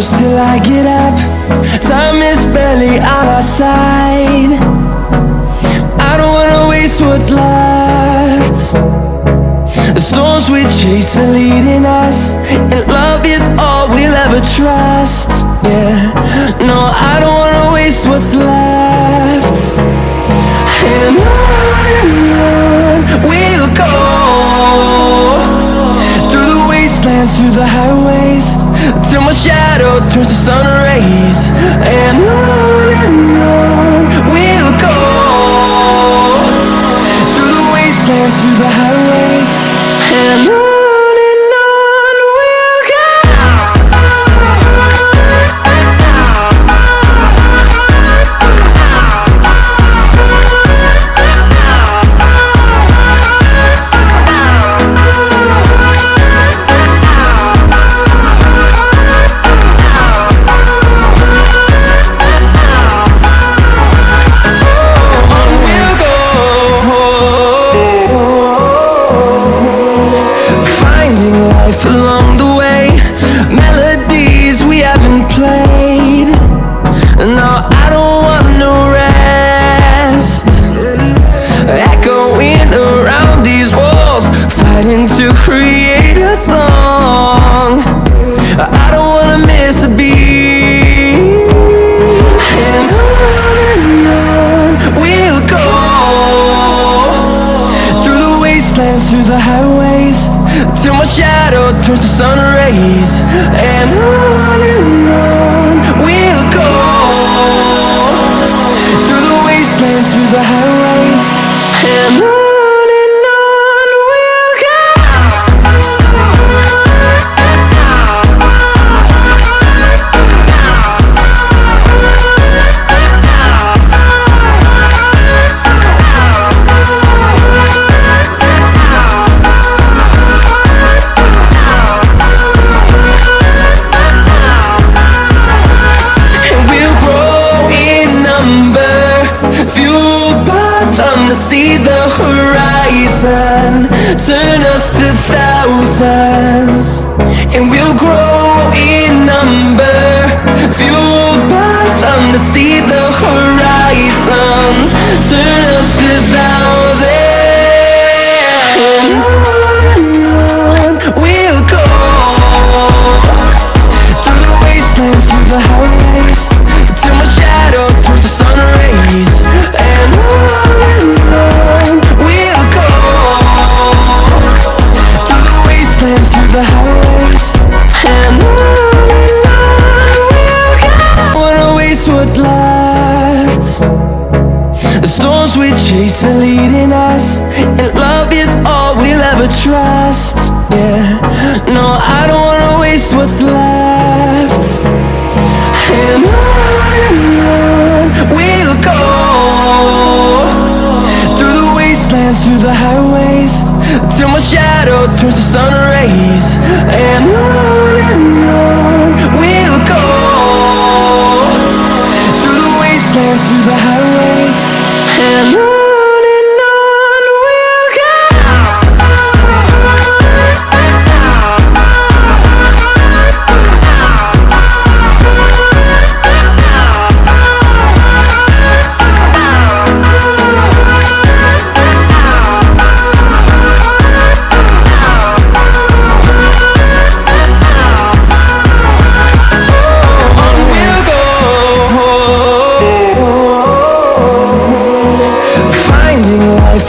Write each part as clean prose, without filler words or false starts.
close till I get up. Time is barely on our side. I don't wanna waste what's left. The storms we chase are leading us, and love is all we'll ever trust. Yeah, no, I don't wanna waste what's left. And on we'll go, through the wastelands, through the highways, till my shadow turns to sun rays. And on we'll go, through the wastelands, through the highways, and on we'll go. Along the way, melodies we haven't played. No, I don't want no rest. Echoing around these walls, fighting to create a song. I don't wanna miss a beat. And on we'll go, through the wastelands, through the highways, till my shadow turns to sun rays. And on we'll go, through the wastelands, through the highways, and on we'll go. See the horizon, turn us to thousands, and we'll grow in number. Fueled by them to see the horizon, turn us to thousands. And on we'll go, through the wastelands, through the highways, till my shadow turns to sun rays. And on we'll go, through the wastelands, through the highways, and on we'll go. I don't wanna waste what's left. The storms we chase are leading us, and love is all we'll ever trust. Yeah, no, I don't wanna waste what's left. And on we'll go, through the wastelands, through the highways, till my shadow turns to sun rays. And on we'll go, through the wastelands, through the highways, and on we'll go.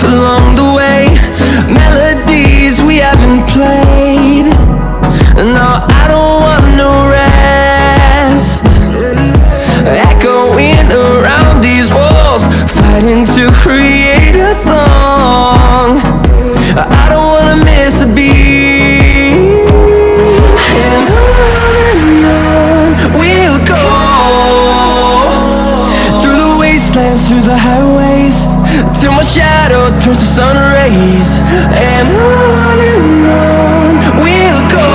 Along the way, melodies we haven't played. No, I don't want no rest. Echoing around these walls, fighting to create a song. I don't wanna miss a beat. And on we'll go, through the wastelands, through the highways, till my shadow turns to sun rays. And on we'll go,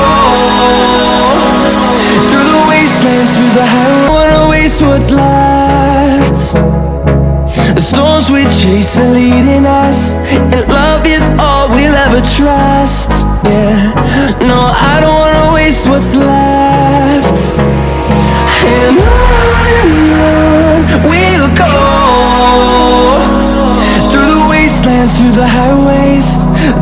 through the wastelands, through the highways. I don't wanna waste what's left. The storms we chase are leading us, and love is all we'll ever trust. Yeah, no, I don't wanna waste what's left. on we'll go, through the wastelands, through the highways,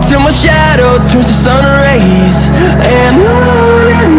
till my shadow turns to sun rays. And on